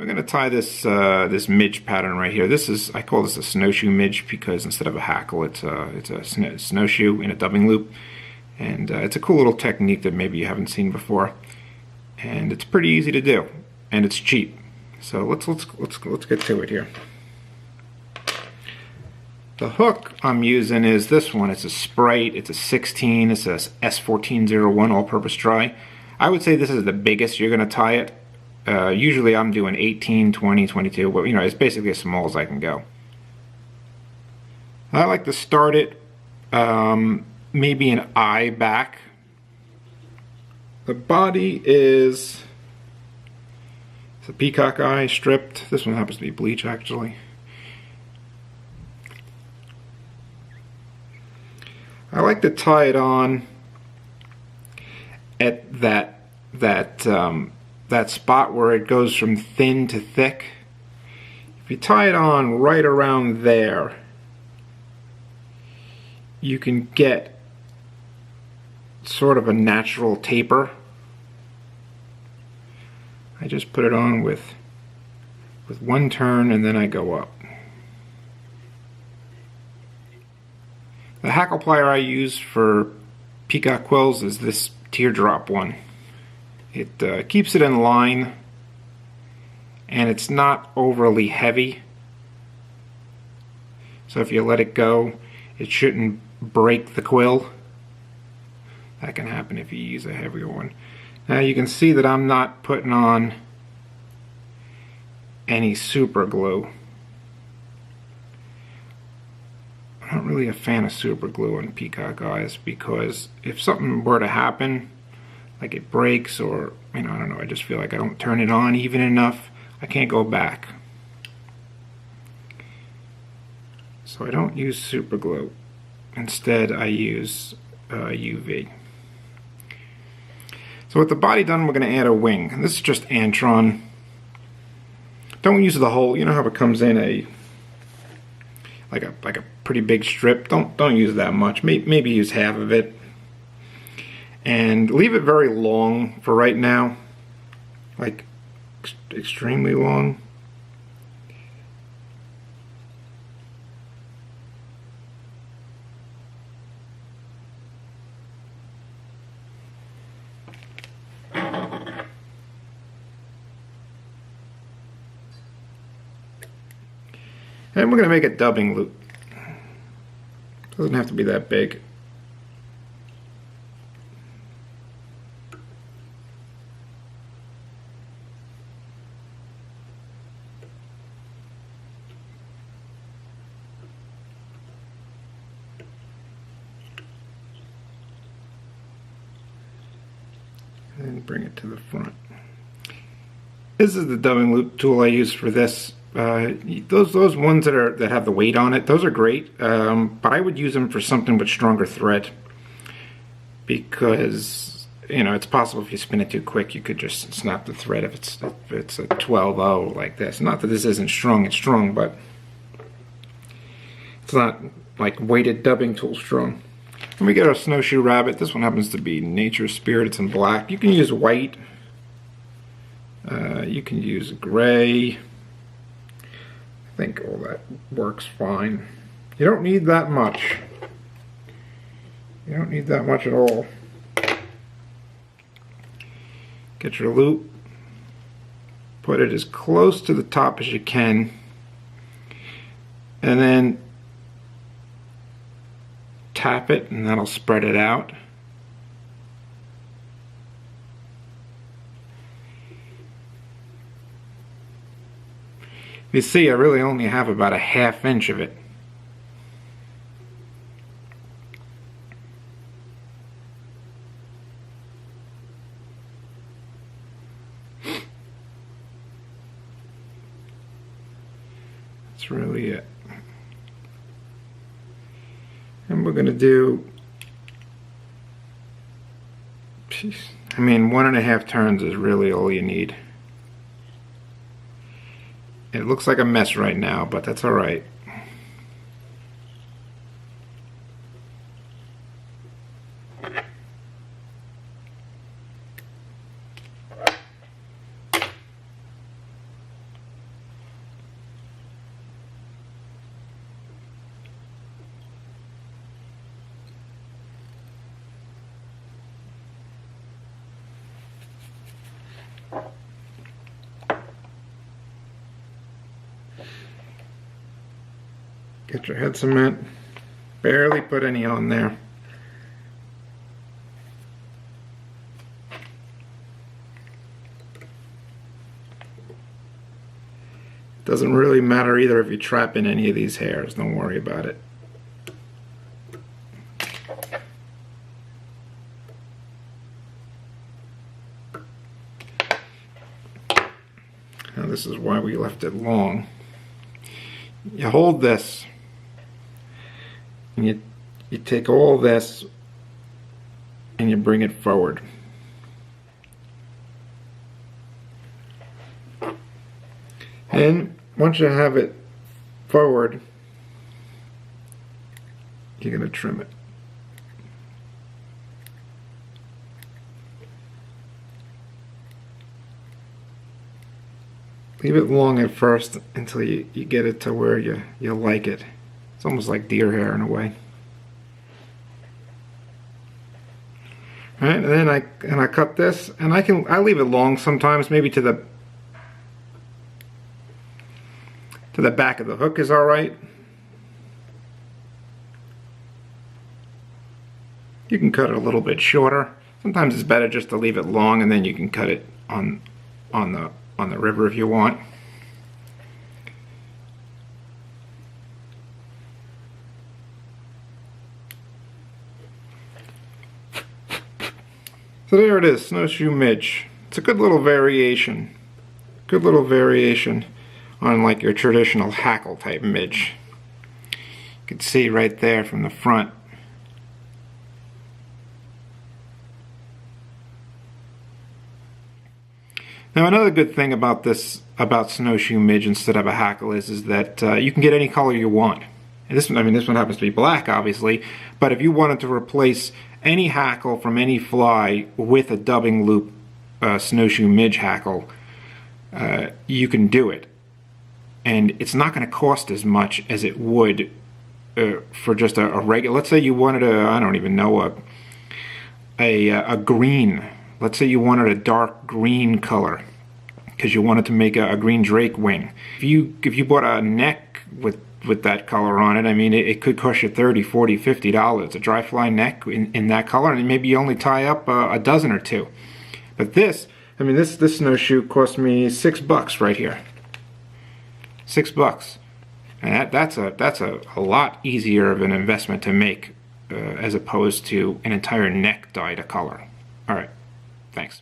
We're going to tie this this midge pattern right here. I call this a snowshoe midge because instead of a hackle, it's a snowshoe in a dubbing loop, and it's a cool little technique that maybe you haven't seen before, and it's pretty easy to do, and it's cheap. So let's get to it here. The hook I'm using is this one. It's a Sprite. It's a 16. It's a S1401 all-purpose dry. I would say this is the biggest you're going to tie it. Usually I'm doing 18, 20, 22, but you know, it's basically as small as I can go. I like to start it maybe an eye back. The body is it's a peacock eye stripped. This one happens to be bleach actually. I like to tie it on at that spot where it goes from thin to thick. If you tie it on right around there, you can get sort of a natural taper. I just put it on with one turn and then I go up. The hackle plier I use for peacock quills is this teardrop one. It keeps it in line and it's not overly heavy. So if you let it go, it shouldn't break the quill. That can happen if you use a heavier one. Now you can see that I'm not putting on any super glue. I'm not really a fan of super glue on peacock eyes because if something were to happen, like it breaks or, you know, I don't know, I just feel like I don't turn it on even enough, I can't go back. So I don't use super glue. Instead I use UV. So with the body done, we're going to add a wing. This is just Antron. Don't use the whole, you know how it comes in like a pretty big strip. Don't use that much. Maybe use half of it. And leave it very long for right now. Like extremely long. And we're going to make a dubbing loop. Doesn't have to be that big. And bring it to the front. This is the dubbing loop tool I use for this. Those ones that have the weight on it, those are great, but I would use them for something with stronger thread because, you know, it's possible if you spin it too quick you could just snap the thread if it's a 12-0 like this. Not that this isn't strong, it's strong, but it's not like weighted dubbing tool strong. Then we get our snowshoe rabbit. This one happens to be Nature Spirit. It's in black. You can use white. You can use gray. I think all that works fine. You don't need that much. You don't need that much at all. Get your loop. Put it as close to the top as you can. And then tap it and that'll spread it out. You see, I really only have about a ½ inch of it. That's really it. And we're going to do, I mean, 1.5 turns is really all you need. It looks like a mess right now, but that's all right. Get your head cement. Barely put any on there. Doesn't really matter either if you trap in any of these hairs. Don't worry about it. Now this is why we left it long. You hold this and you take all this and you bring it forward. And once you have it forward, you're going to trim it. Leave it long at first until you get it to where you like it. It's almost like deer hair in a way. Alright, and then I cut this, and I leave it long sometimes, maybe to the back of the hook is alright. You can cut it a little bit shorter. Sometimes it's better just to leave it long, and then you can cut it on the river if you want. So there it is, Snowshoe Midge. It's a good little variation. Good little variation on like your traditional hackle type midge. You can see right there from the front. Now another good thing about Snowshoe Midge instead of a hackle is that you can get any color you want. And this one happens to be black, obviously, but if you wanted to replace any hackle from any fly with a dubbing loop Snowshoe Midge hackle, you can do it. And it's not going to cost as much as it would for just a regular. Let's say you wanted I don't even know, a green. Let's say you wanted a dark green color because you wanted to make a green drake wing. If you bought a neck with that color on it, I mean, it could cost you $30, $40, $50. A dry fly neck in that color, and maybe you only tie up a dozen or two. But this snowshoe cost me $6 right here. $6, and that's a lot easier of an investment to make as opposed to an entire neck dyed a color. All right, thanks.